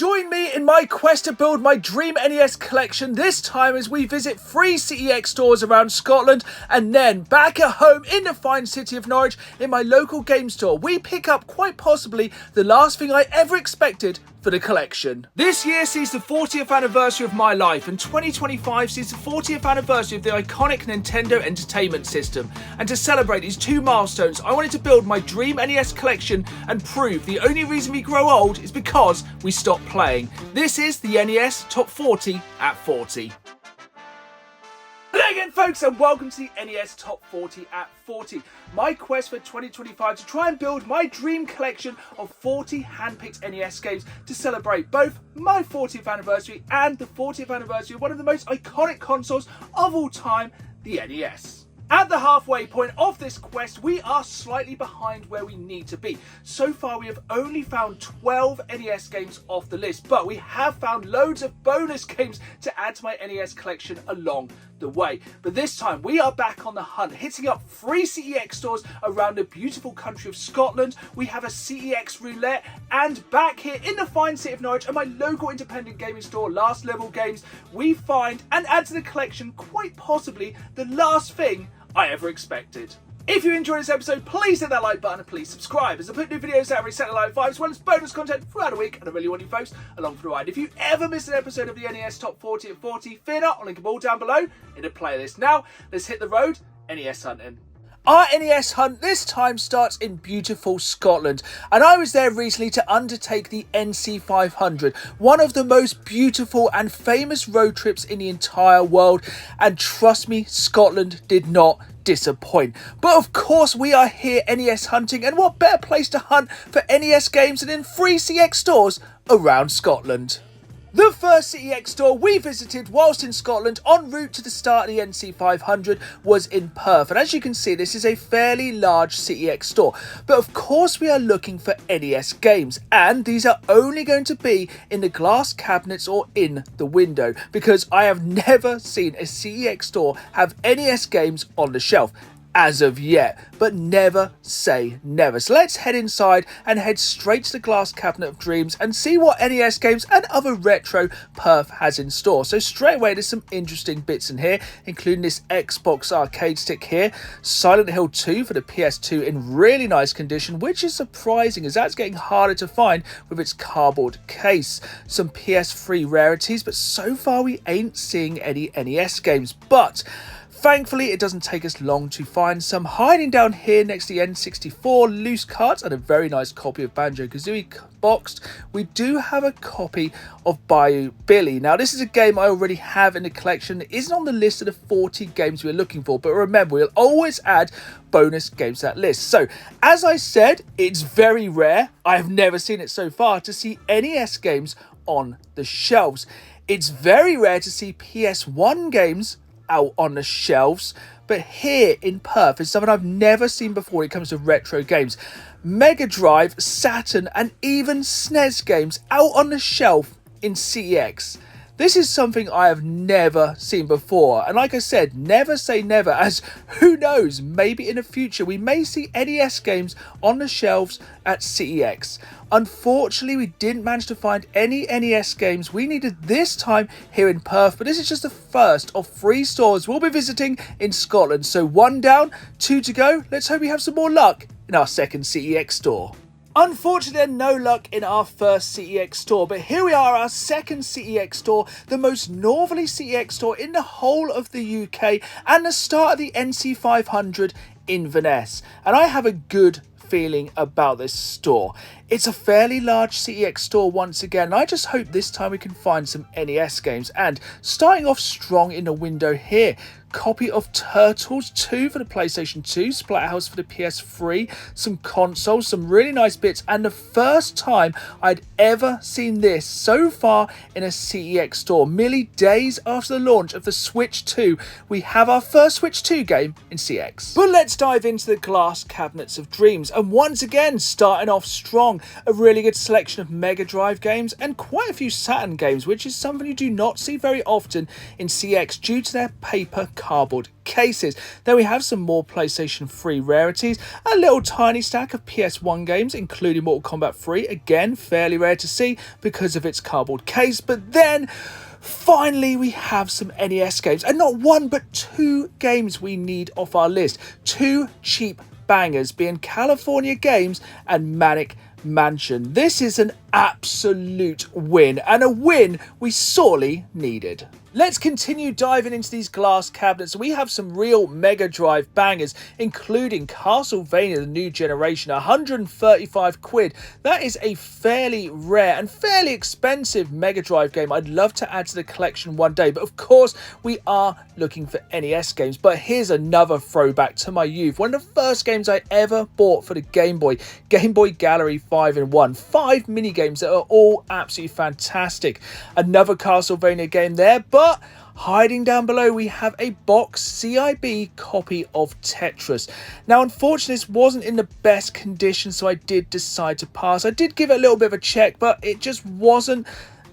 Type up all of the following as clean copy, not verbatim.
Join me in my quest to build my dream NES collection, this time as we visit 3 CEX stores around Scotland, and then back at home in the fine city of Norwich in my local game store, we pick up quite possibly the last thing I ever expected for the collection. This year sees the 40th anniversary of my life, and 2025 sees the 40th anniversary of the iconic Nintendo Entertainment System. And to celebrate these two milestones, I wanted to build my dream NES collection and prove the only reason we grow old is because we stop playing. This is the NES Top 40 at 40. Hello again folks, and welcome to the NES Top 40 at 40. My quest for 2025 to try and build my dream collection of 40 handpicked NES games to celebrate both my 40th anniversary and the 40th anniversary of one of the most iconic consoles of all time, the NES. At the halfway point of this quest, we are slightly behind where we need to be. So far, we have only found 12 NES games off the list, but we have found loads of bonus games to add to my NES collection along the way. But this time, we are back on the hunt, hitting up 3 CEX stores around the beautiful country of Scotland. We have a CEX roulette, and back here in the fine city of Norwich at my local independent gaming store, Last Level Games, we find and add to the collection quite possibly the last thing I ever expected. If you enjoyed this episode, please hit that like button and please subscribe, as I put new videos out every Saturday night at 5, as well as bonus content throughout the week, and I really want you folks along for the ride. If you ever miss an episode of the NES Top 40 at 40, fear not, I'll link them all down below in the playlist. Now, let's hit the road, NES hunting. Our NES hunt this time starts in beautiful Scotland, and I was there recently to undertake the NC 500, one of the most beautiful and famous road trips in the entire world, and trust me, Scotland did not disappoint. But of course we are here NES hunting, and what better place to hunt for NES games than in 3 CEX stores around Scotland. The first CEX store we visited whilst in Scotland en route to the start of the NC 500 was in Perth, and as you can see, this is a fairly large CEX store, but of course we are looking for NES games, and these are only going to be in the glass cabinets or in the window, because I have never seen a CEX store have NES games on the shelf as of yet, but never say never. So let's head inside and head straight to the glass cabinet of dreams and see what NES games and other retro Perth has in store. So straight away, there's some interesting bits in here, including this Xbox arcade stick here, Silent Hill 2 for the PS2 in really nice condition, which is surprising as that's getting harder to find with its cardboard case. Some PS3 rarities, but so far we ain't seeing any NES games, but thankfully, it doesn't take us long to find some. Hiding down here next to the N64 loose cards and a very nice copy of Banjo-Kazooie boxed, we do have a copy of Bayou Billy. Now, this is a game I already have in the collection. It isn't on the list of the 40 games we're looking for, but remember, we'll always add bonus games to that list. So, as I said, it's very rare. I have never seen it so far to see NES games on the shelves. It's very rare to see PS1 games out on the shelves, but here in Perth is something I've never seen before when it comes to retro games. Mega Drive, Saturn, and even SNES games out on the shelf in CEX. This is something I have never seen before, and like I said, never say never, as who knows, maybe in the future we may see NES games on the shelves at CEX. Unfortunately, we didn't manage to find any NES games we needed this time here in Perth, but this is just the first of 3 stores we'll be visiting in Scotland. So 1 down, 2 to go. Let's hope we have some more luck in our second CEX store. Unfortunately, no luck in our first CEX store, but here we are, our second CEX store, the most northerly CEX store in the whole of the UK, and the start of the NC 500 in Inverness. And I have a good feeling about this store. It's a fairly large CEX store once again, and I just hope this time we can find some NES games. And starting off strong in the window here, copy of Turtles 2 for the PlayStation 2, Splatterhouse for the PS3, some consoles, some really nice bits, and the first time I'd ever seen this so far in a CEX store. Merely days after the launch of the Switch 2, we have our first Switch 2 game in CEX. But let's dive into the glass cabinets of dreams, and once again, starting off strong, along a really good selection of Mega Drive games and quite a few Saturn games, which is something you do not see very often in CX due to their paper cardboard cases. Then we have some more PlayStation 3 rarities, a little tiny stack of PS1 games including Mortal Kombat 3, again fairly rare to see because of its cardboard case, but then finally we have some NES games, and not one but two games we need off our list. Two cheap bangers being California Games and Manic Mansion. This is an absolute win, and a win we sorely needed. Let's continue diving into these glass cabinets. We have some real Mega Drive bangers, including Castlevania The New Generation, 135 quid. That is a fairly rare and fairly expensive Mega Drive game I'd love to add to the collection one day, but of course we are looking for NES games. But here's another throwback to my youth. One of the first games I ever bought for the Game Boy Gallery 5-in-1. 5 mini games that are all absolutely fantastic. Another Castlevania game there, but hiding down below we have a box CIB copy of Tetris. Now unfortunately this wasn't in the best condition, so I did decide to pass. I did give it a little bit of a check, but it just wasn't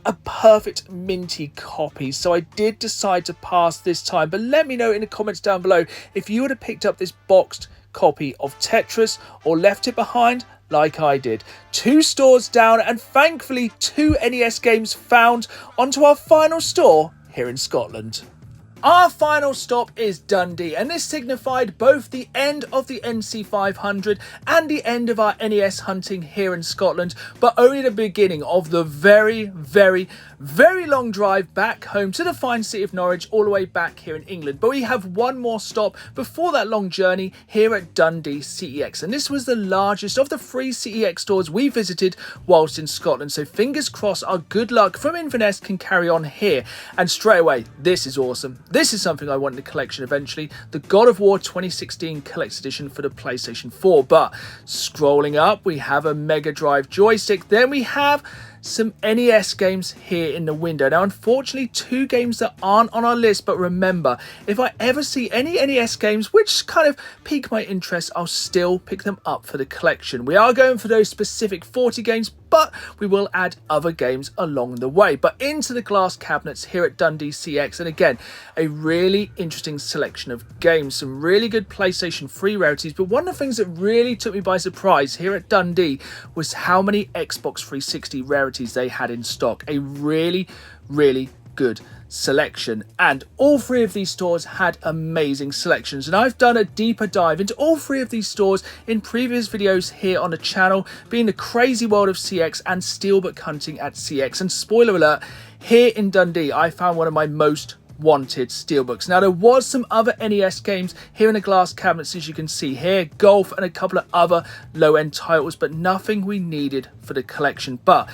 a perfect minty copy, so I did decide to pass this time. But let me know in the comments down below if you would have picked up this boxed copy of Tetris or left it behind like I did. 2 stores down, and thankfully 2 NES games found onto our final store here in Scotland. Our final stop is Dundee, and this signified both the end of the NC500 and the end of our NES hunting here in Scotland, but only the beginning of the very long drive back home to the fine city of Norwich, all the way back here in England. But we have one more stop before that long journey here at Dundee CEX, and this was the largest of the 3 CEX stores we visited whilst in Scotland, so fingers crossed our good luck from Inverness can carry on here. And straight away, this is awesome. This is something I want in the collection eventually, the God of War 2016 Collector's Edition for the PlayStation 4. But scrolling up, we have a Mega Drive joystick, then we have some NES games here in the window. Now unfortunately 2 games that aren't on our list, but remember, if I ever see any NES games which kind of pique my interest, I'll still pick them up for the collection. We are going for those specific 40 games, but we will add other games along the way. But into the glass cabinets here at Dundee CX, and again, a really interesting selection of games, some really good PlayStation 3 rarities. But one of the things that really took me by surprise here at Dundee was how many Xbox 360 rarities they had in stock. A really good selection, and all 3 of these stores had amazing selections, and I've done a deeper dive into all 3 of these stores in previous videos here on the channel, being the crazy world of CX and steelbook hunting at CX. And spoiler alert, here in Dundee I found one of my most wanted steelbooks. Now there was some other NES games here in the glass cabinets, as you can see here, Golf and a couple of other low-end titles, but nothing we needed for the collection. But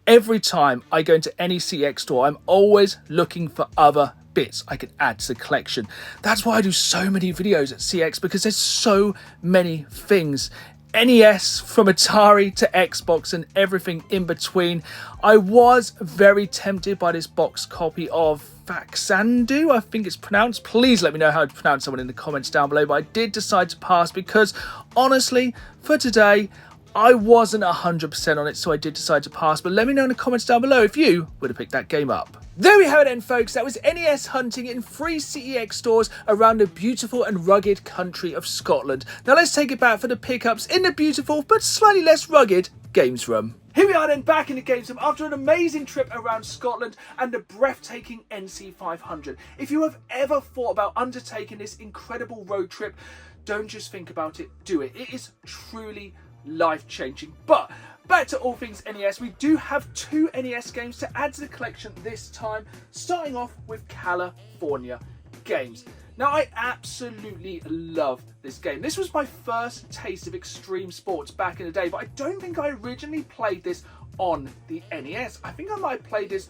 every time I go into any CX store, I'm always looking for other bits I can add to the collection. That's why I do so many videos at CX, because there's so many things. NES, from Atari to Xbox and everything in between. I was very tempted by this box copy of Faxandu, I think it's pronounced. Please let me know how to pronounce someone in the comments down below, but I did decide to pass because honestly, for today, I wasn't 100% on it, so I did decide to pass. But let me know in the comments down below if you would have picked that game up. There we have it then, folks. That was NES hunting in 3 CEX stores around the beautiful and rugged country of Scotland. Now let's take it back for the pickups in the beautiful but slightly less rugged games room. Here we are then, back in the games room after an amazing trip around Scotland and the breathtaking NC500. If you have ever thought about undertaking this incredible road trip, don't just think about it, do it. It is truly life-changing. But back to all things NES, we do have 2 NES games to add to the collection this time, starting off with California Games. Now I absolutely love this game. This was my first taste of extreme sports back in the day, but I don't think I originally played this on the NES. I think I might have played this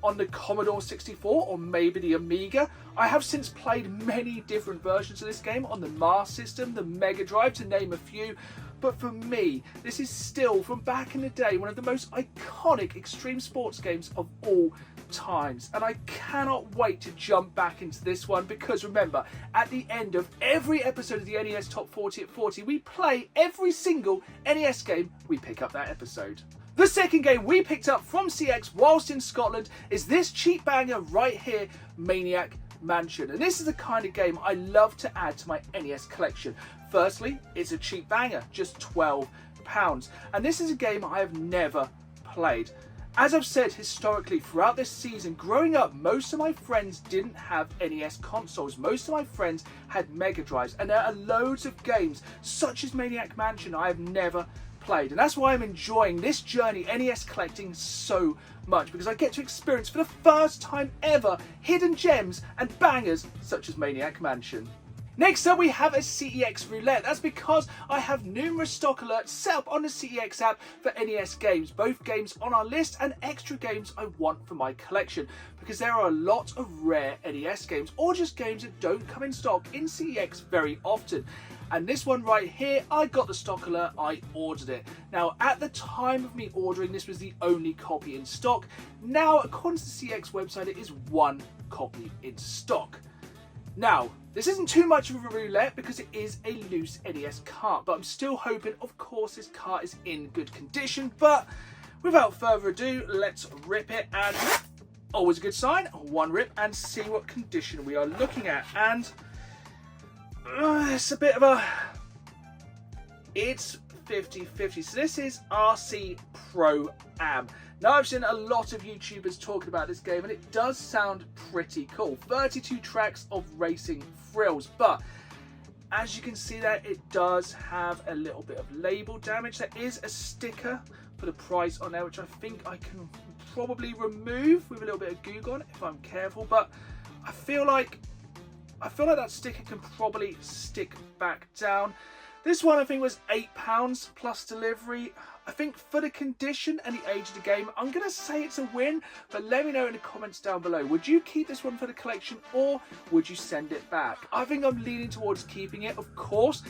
on the Commodore 64 or maybe the Amiga. I have since played many different versions of this game on the Master System, the Mega Drive, to name a few. but for me, this is still, from back in the day, one of the most iconic extreme sports games of all times. And I cannot wait to jump back into this one, because remember, at the end of every episode of the NES Top 40 at 40, we play every single NES game we pick up that episode. The second game we picked up from CEX whilst in Scotland is this cheap banger right here, Maniac Mansion. And this is the kind of game I love to add to my NES collection. Firstly, it's a cheap banger, just £12. And this is a game I have never played. As I've said historically throughout this season, growing up, most of my friends didn't have NES consoles. Most of my friends had Mega Drives, and there are loads of games such as Maniac Mansion I have never played. And that's why I'm enjoying this journey NES collecting so much, because I get to experience for the first time ever hidden gems and bangers such as Maniac Mansion. Next up, we have a CEX roulette. That's because I have numerous stock alerts set up on the CEX app for NES games, both games on our list and extra games I want for my collection, because there are a lot of rare NES games, or just games that don't come in stock in CEX very often. And this one right here, I got the stock alert, I ordered it. Now, at the time of me ordering, this was the only copy in stock. Now, according to the CEX website, it is one copy in stock. Now, this isn't too much of a roulette because it is a loose NES cart, but I'm still hoping, of course, this cart is in good condition. But without further ado, let's rip it, and always a good sign, one rip, and see what condition we are looking at. And it's a bit of a, it's 50-50. So this is RC Pro Am. Now, I've seen a lot of YouTubers talking about this game, and it does sound pretty cool. 32 tracks of racing thrills, but as you can see there, it does have a little bit of label damage. There is a sticker for the price on there, which I think I can probably remove with a little bit of Google on it if I'm careful, but I feel like that sticker can probably stick back down. This one I think was £8 plus delivery. I think for the condition and the age of the game, I'm going to say it's a win, but let me know in the comments down below. Would you keep this one for the collection, or would you send it back? I think I'm leaning towards keeping it, of course,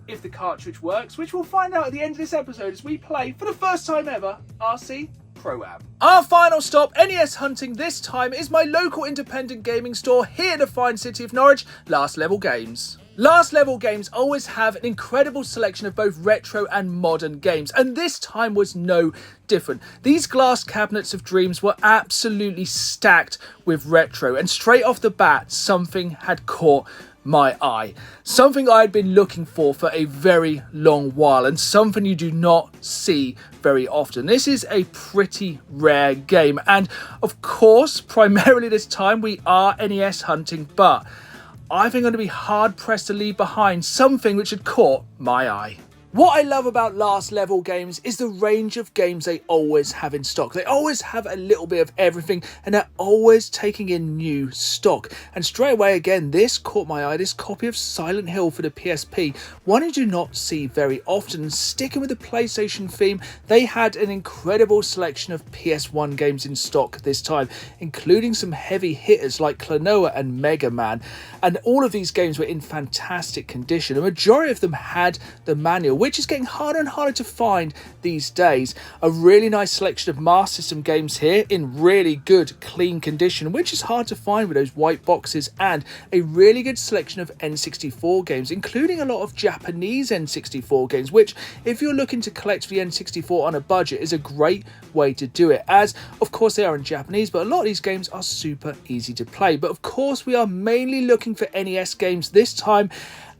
if the cartridge works, which we'll find out at the end of this episode as we play, for the first time ever, RC Pro Am. Our final stop, NES hunting this time, is my local independent gaming store here in the fine city of Norwich, Last Level Games. Last Level Games always have an incredible selection of both retro and modern games, and this time was no different. These glass cabinets of dreams were absolutely stacked with retro, and straight off the bat, something had caught my eye. Something I had been looking for a very long while, and something you do not see very often. This is a pretty rare game, and of course, primarily this time we are NES hunting, but I think I'm going to be hard pressed to leave behind something which had caught my eye. What I love about Last Level Games is the range of games they always have in stock. They always have a little bit of everything, and they're always taking in new stock. And straight away, again, this caught my eye, this copy of Silent Hill for the PSP, one you do not see very often. Sticking with the PlayStation theme, they had an incredible selection of PS1 games in stock this time, including some heavy hitters like Klonoa and Mega Man. And all of these games were in fantastic condition. A majority of them had the manual, which is getting harder and harder to find these days. A really nice selection of Master System games here in really good, clean condition, which is hard to find with those white boxes, and a really good selection of N64 games, including a lot of Japanese N64 games, which, if you're looking to collect the N64 on a budget, is a great way to do it, as, of course, they are in Japanese, but a lot of these games are super easy to play. But, of course, we are mainly looking for NES games this time,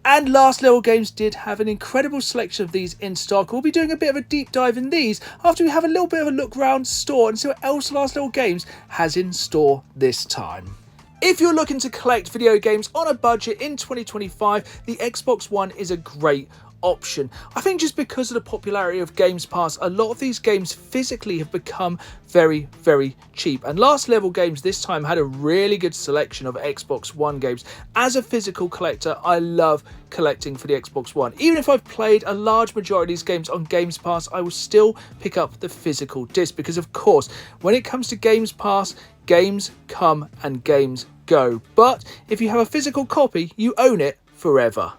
and Last Level Games did have an incredible selection of these in stock. We'll be doing a bit of a deep dive in these after we have a little bit of a look around store and see what else Last Level Games has in store this time. If you're looking to collect video games on a budget in 2025, the Xbox One is a great option. I think just because of the popularity of Games Pass, a lot of these games physically have become very, very cheap. And Last Level Games this time had a really good selection of Xbox One games. As a physical collector, I love collecting for the Xbox One. Even if I've played a large majority of these games on Games Pass, I will still pick up the physical disc because, of course, when it comes to Games Pass, games come and games go. But if you have a physical copy, you own it forever.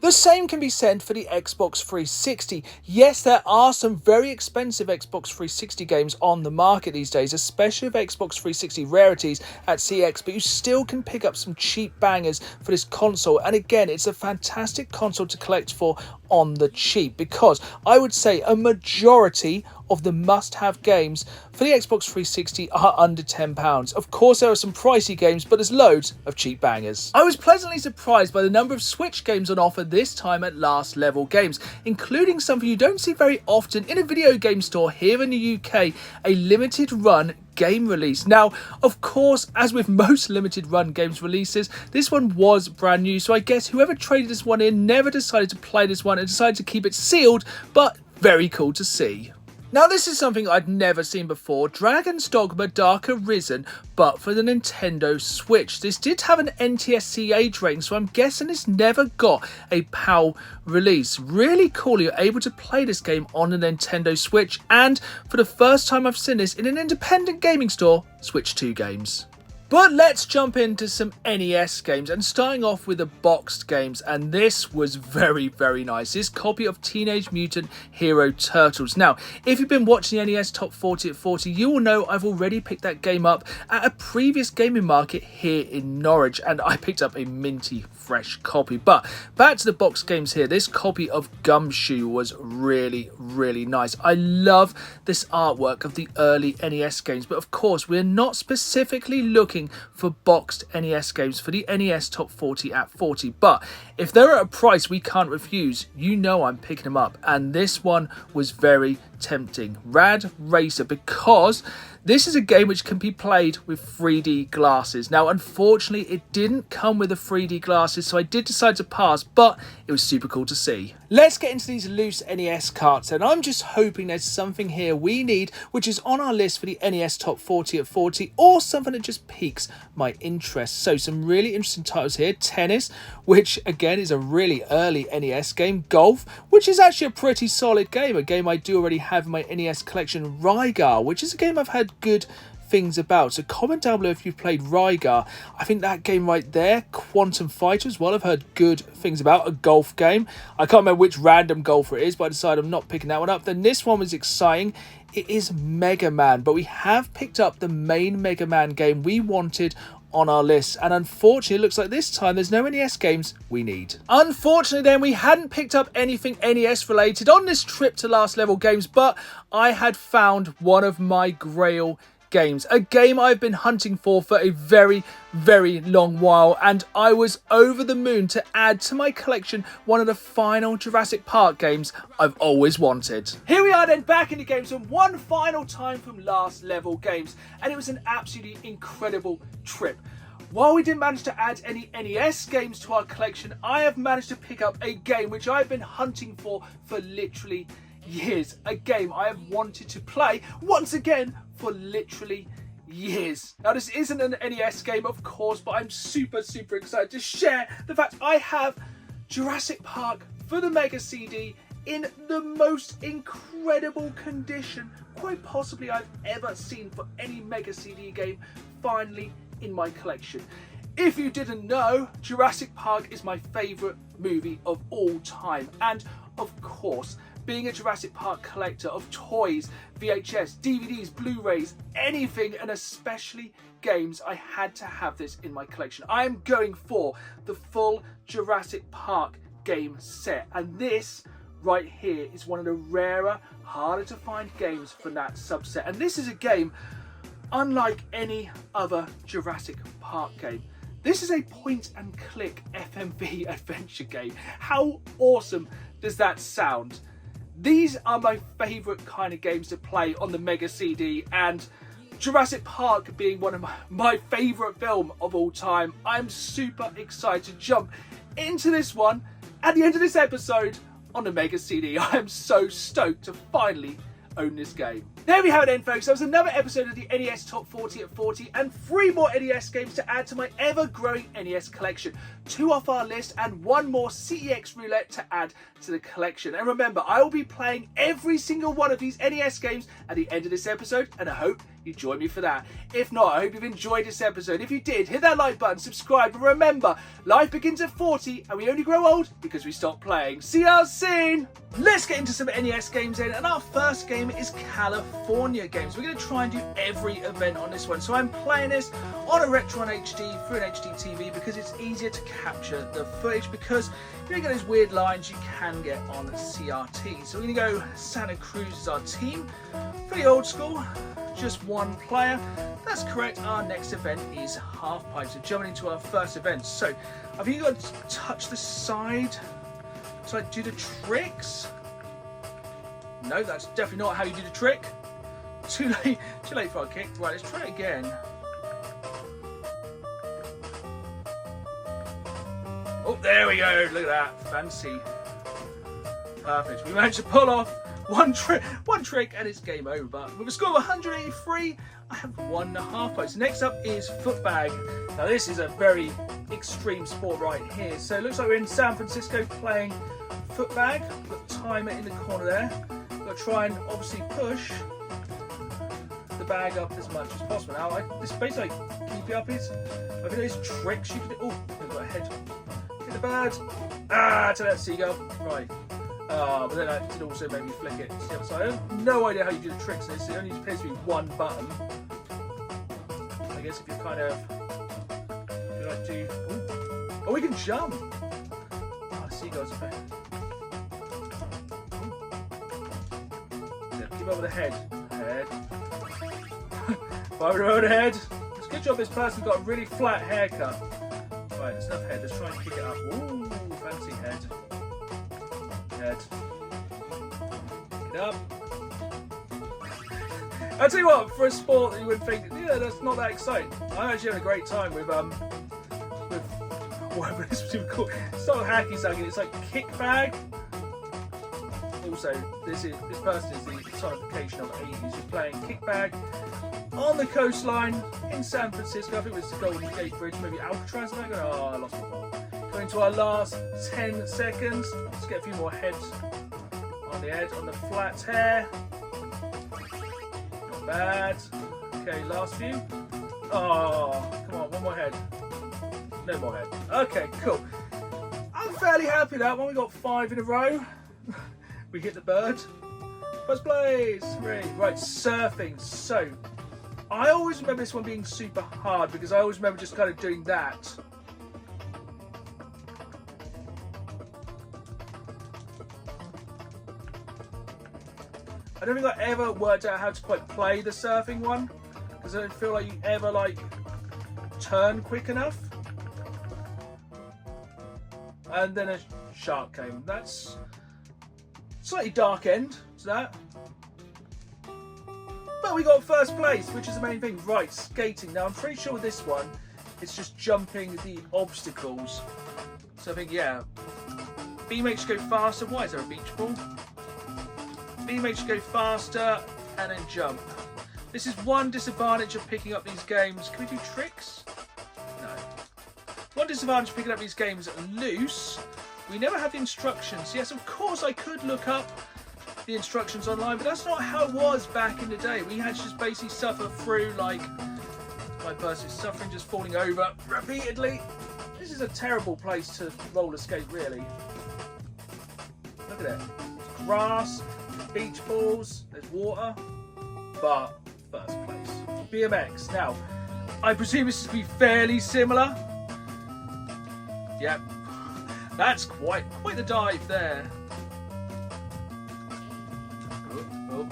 The same can be said for the Xbox 360. Yes, there are some very expensive Xbox 360 games on the market these days, especially with Xbox 360 rarities at CEX, but you still can pick up some cheap bangers for this console. And again, it's a fantastic console to collect for on the cheap, because I would say a majority of the must-have games for the Xbox 360 are under £10. Of course, there are some pricey games, but there's loads of cheap bangers. I was pleasantly surprised by the number of Switch games on offer this time at Last Level Games, including something you don't see very often in a video game store here in the UK, a limited run game release. Now, of course, as with most limited run games releases, this one was brand new, so I guess whoever traded this one in never decided to play this one and decided to keep it sealed, but very cool to see. Now, this is something I'd never seen before, Dragon's Dogma Dark Arisen, but for the Nintendo Switch. This did have an NTSC age rating, so I'm guessing this never got a PAL release. Really cool, you're able to play this game on the Nintendo Switch, and for the first time I've seen this in an independent gaming store, Switch 2 games. But let's jump into some NES games, and starting off with the boxed games, and this was very, very nice. This copy of Teenage Mutant Hero Turtles. Now, if you've been watching the NES Top 40 at 40, you will know I've already picked that game up at a previous gaming market here in Norwich, and I picked up a minty fresh copy. But back to the boxed games here, this copy of Gumshoe was really, really nice. I love this artwork of the early NES games, but of course, we're not specifically looking for boxed NES games for the NES Top 40 at 40, but if they're at a price we can't refuse, you know I'm picking them up, and this one was very tempting. Rad Racer, because this is a game which can be played with 3D glasses. Now, unfortunately, it didn't come with the 3D glasses, so I did decide to pass, but it was super cool to see. Let's get into these loose NES carts, and I'm just hoping there's something here we need, which is on our list for the NES Top 40 at 40, or something that just piques my interest. So some really interesting titles here. Tennis, which again is a really early NES game. Golf, which is actually a pretty solid game, a game I do already have in my NES collection. Rygar, which is a game I've had good things about, so comment down below if you've played Rygar. I think that game right there. Quantum Fighter as well, I've heard good things about. A golf game, I can't remember which random golfer it is, but I decided I'm not picking that one up. Then this one was exciting. It is Mega Man, but we have picked up the main Mega Man game we wanted on our list, and unfortunately it looks like this time there's no NES games we need. Unfortunately then, we hadn't picked up anything NES related on this trip to Last Level Games, but I had found one of my grail games, a game I've been hunting for a very, very long while, and I was over the moon to add to my collection one of the final Jurassic Park games I've always wanted. Here we are then, back in the games, and one final time from Last Level Games, and it was an absolutely incredible trip. While we didn't manage to add any NES games to our collection, I have managed to pick up a game which I've been hunting for literally years. A game I have wanted to play once again for literally years. Now, this isn't an NES game, of course, but I'm super, super excited to share the fact I have Jurassic Park for the Mega CD in the most incredible condition quite possibly I've ever seen for any Mega CD game, finally in my collection. If you didn't know, Jurassic Park is my favourite movie of all time, and of course, being a Jurassic Park collector of toys, VHS, DVDs, Blu-rays, anything, and especially games, I had to have this in my collection. I am going for the full Jurassic Park game set, and this right here is one of the rarer, harder to find games for that subset. And this is a game unlike any other Jurassic Park game. This is a point and click FMV adventure game. How awesome does that sound? These are my favourite kind of games to play on the Mega CD, and Jurassic Park being one of my favourite film of all time, I'm super excited to jump into this one at the end of this episode on the Mega CD. I am so stoked to finally own this game. There we have it then, folks. That was another episode of the NES Top 40 at 40, and 3 more NES games to add to my ever-growing NES collection. 2 off our list and 1 more CEX roulette to add to the collection. And remember, I will be playing every single one of these NES games at the end of this episode, and I hope you join me for that. If not, I hope you've enjoyed this episode. If you did, hit that like button, subscribe, and remember, life begins at 40 and we only grow old because we stop playing. See you soon! Let's get into some NES games then, and our first game is California games. We're going to try and do every event on this one. So I'm playing this on a Retron HD through an HD TV because it's easier to capture the footage, because you get those weird lines you can get on CRT. So we're going to go Santa Cruz as our team. Pretty old school, just one player. That's correct. Our next event is half pipe. So jumping into our first event. So have you got to touch the side? So I do the tricks? No, that's definitely not how you do the trick. Too late for a kick. Right, let's try it again. Oh, there we go. Look at that. Fancy. Perfect. We managed to pull off one trick and it's game over. With a score of 183, I have 1.5 points. Next up is footbag. Now this is a very extreme sport right here. So it looks like we're in San Francisco playing footbag. Got the timer in the corner there. Got to try and obviously push the bag up as much as possible. Now this basically keep it up is. I think there's tricks you can do. Oh, I've got a head. Hit the bird. Ah, to that seagull. Right. But then that did also make me flick it to the other side. I have no idea how you do the tricks in this. It only appears to be one button. I guess if you kind of do like to. Ooh. Oh, we can jump. Oh, seagulls are better. Yeah, keep up with the head. Head. Fire over the head. It's a good job this person got a really flat haircut. Right, there's enough head. Let's try and kick it up. Ooh, fancy head. Head. Get up. I'll tell you what, for a sport that you would think, yeah, that's not that exciting. I'm actually having a great time with whatever this was called. It's not hacky sacky, it's like kick bag. Also, this person is the personification of 80s. You're playing kick bag on the coastline in San Francisco. I think it was the Golden Gate Bridge, maybe Alcatraz. Oh, I lost my ball. Going to our last 10 seconds. Let's get a few more heads on the head, on the flat hair. Not bad. Okay, last few. Oh, come on, one more head. No more head. Okay, cool. I'm fairly happy with that one. We got 5 in a row. We hit the bird. First place. Hooray. Right, surfing. So, I always remember this one being super hard because I always remember just kind of doing that. I don't think I ever worked out how to quite play the surfing one because I don't feel like you ever like turn quick enough. And then a shark came. That's slightly dark end to that. But we got first place, which is the main thing. Right, skating. Now I'm pretty sure with this one, it's just jumping the obstacles. So I think, yeah. B makes you go faster. Why is there a beach ball? B makes you go faster and then jump. This is one disadvantage of picking up these games. Can we do tricks? No. One disadvantage of picking up these games loose. We never have the instructions. Yes, of course I could look up the instructions online, but that's not how it was back in the day. We had to just basically suffer through, like, my person is suffering, just falling over repeatedly. This is a terrible place to roller skate, really. Look at it. There's grass, beach balls, there's water, but first place. BMX. Now, I presume this is to be fairly similar. Yep. That's quite the dive there. Oh.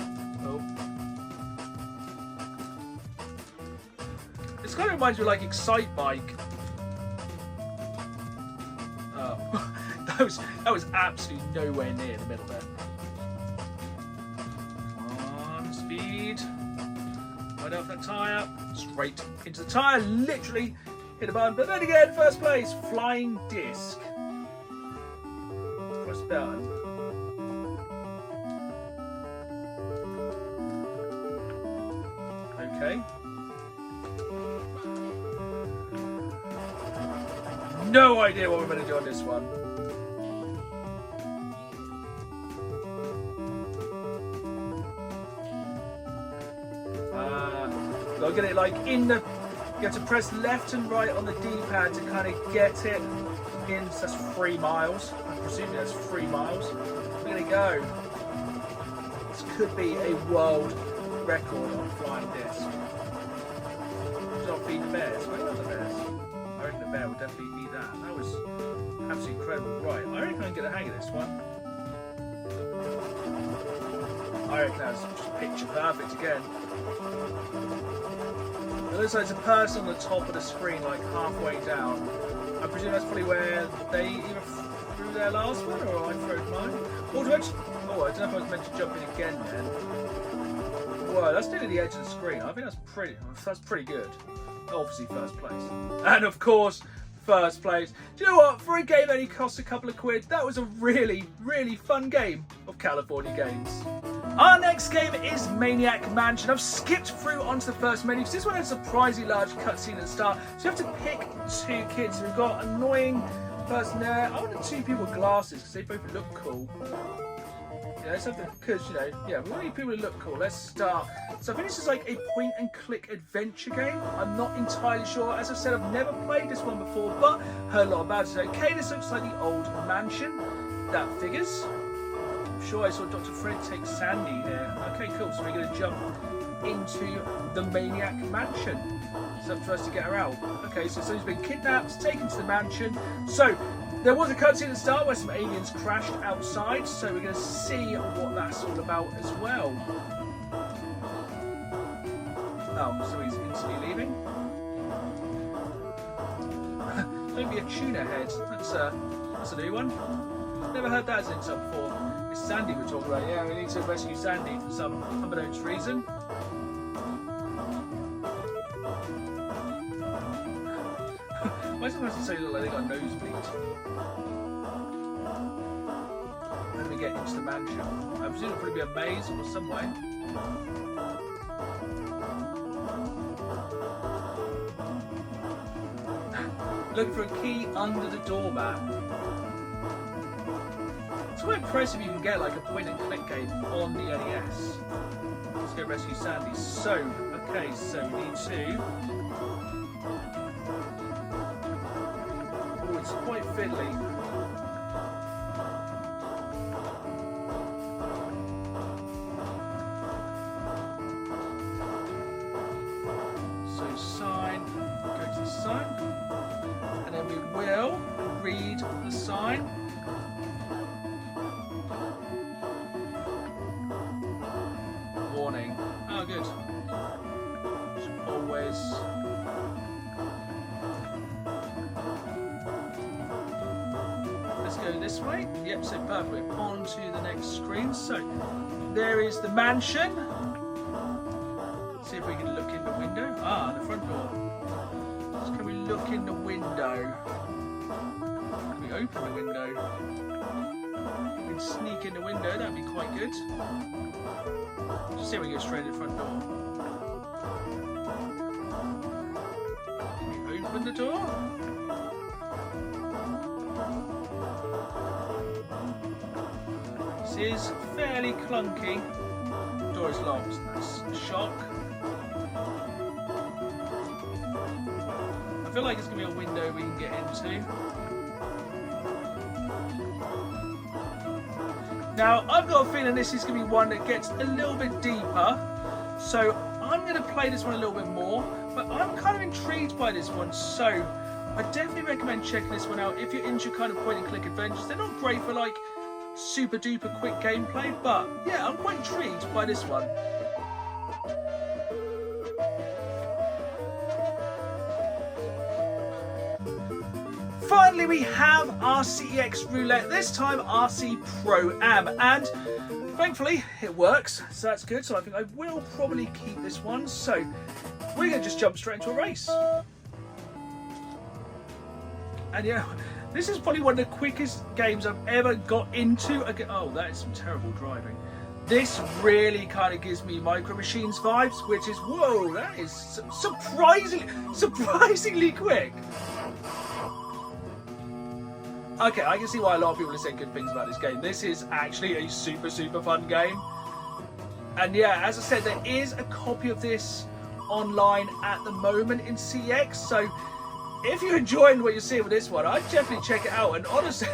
This kind of reminds me of like Excite Bike. Oh, that was absolutely nowhere near the middle there. Come on, speed. Right up that tyre, straight into the tyre, literally hit a button. But then again, first place, flying disc. Press button. Okay. No idea what we're going to do on this one. get it like in the, you have to press left and right on the D-pad to kind of get it in. So that's 3 miles. I'm presuming that's 3 miles. We're going to go. This could be a world record on flying disc. Should I feed the bears? Where are the bears? I reckon the bear will definitely eat that. That was absolutely incredible. Right, I reckon I can get a hang of this one. I reckon that's just picture perfect again. It looks like there's a person on the top of the screen, like halfway down. I presume that's probably where they either threw their last one or I threw mine. Or do I just, oh, I don't know if I was meant to jump in again then. Whoa, that's nearly the edge of the screen. I think that's pretty good. Obviously first place. And of course, first place. Do you know what? For a game that only cost a couple of quid, that was a really, really fun game of California games. Our next game is Maniac Mansion. I've skipped through onto the first menu because this one has a surprisingly large cutscene at the start. So you have to pick 2 kids. We've got annoying person there. I wanted 2 people with glasses because they both look cool. Yeah, let's have the, because, you know, yeah, we want people to look cool. Let's start. So I think this is like a point and click adventure game. I'm not entirely sure. As I've said, I've never played this one before, but heard a lot about it. Okay, this looks like the old mansion. That figures. I'm sure I saw Dr. Fred take Sandy here. Okay, cool. So we're going to jump into the Maniac Mansion. It's up for us to get her out. Okay, so someone's been kidnapped, taken to the mansion. So there was a cutscene at the start where some aliens crashed outside, so we're going to see what that's all about as well. Oh, so he's instantly leaving. Don't be a tuna head. That's a new one. Never heard that as an insult before. It's Sandy we're talking about. Yeah, we need to rescue Sandy for some unbeknownst reason. Why does the person say look like they got a nosebleed? When we get into the mansion, I presume it'll probably be a maze or some way. Looking for a key under the doormat. It's quite impressive you can get like a point and click game on the NES. Let's go rescue Sandy. So, okay, so we need to. Oh, it's quite fiddly. So sign, go to the sign, and then we will read the sign. Warning. Oh, good. Should always. Let's go this way. Yep, so perfect. On to the next screen. So there is the mansion. See if we can look in the window. Ah, the front door. So can we look in the window? Can we open the window? We can sneak in the window. That'd be quite good. Just see if we go straight in the front door. Can we open the door? This is fairly clunky. The door is locked. That's a shock. I feel like it's going to be a window we can get into. Now, I've got a feeling this is going to be one that gets a little bit deeper, so I'm going to play this one a little bit more, but I'm kind of intrigued by this one, so I definitely recommend checking this one out if you're into kind of point and click adventures. They're not great for like super duper quick gameplay, but yeah, I'm quite intrigued by this one. Finally, we have our CEX roulette, this time RC Pro-Am, and thankfully it works, so that's good. So I think I will probably keep this one. So we're going to just jump straight into a race. And yeah, this is probably one of the quickest games I've ever got into. Oh, that is some terrible driving. This really kind of gives me Micro Machines vibes, which is, whoa, that is surprisingly quick. Okay, I can see why a lot of people are saying good things about this game. This is actually a super fun game. And yeah, as I said, there is a copy of this online at the moment in CEX. So if you're enjoying what you're seeing with this one, I'd definitely check it out. And honestly,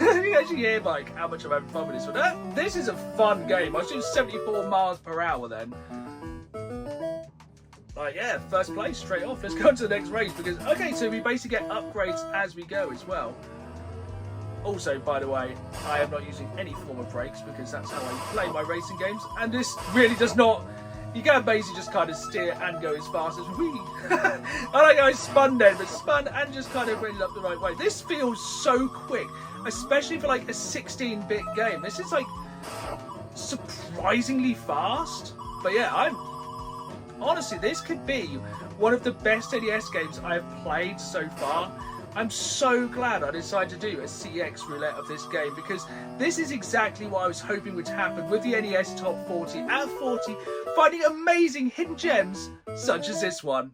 you can actually hear like how much I'm having fun with this one. This is a fun game. I was doing 74 miles per hour then. Yeah, first place straight off. Let's go on to the next race because, okay, so we basically get upgrades as we go as well. Also, by the way, I am not using any form of brakes because that's how I play my racing games. And this really does not... You can basically just kind of steer and go as fast as we. I like how I spun then, but spun and just kind of went up the right way. This feels so quick, especially for like a 16-bit game. This is like surprisingly fast. But yeah, honestly, this could be one of the best NES games I have played so far. I'm so glad I decided to do a CEX roulette of this game because this is exactly what I was hoping would happen with the NES Top 40 at 40, finding amazing hidden gems such as this one.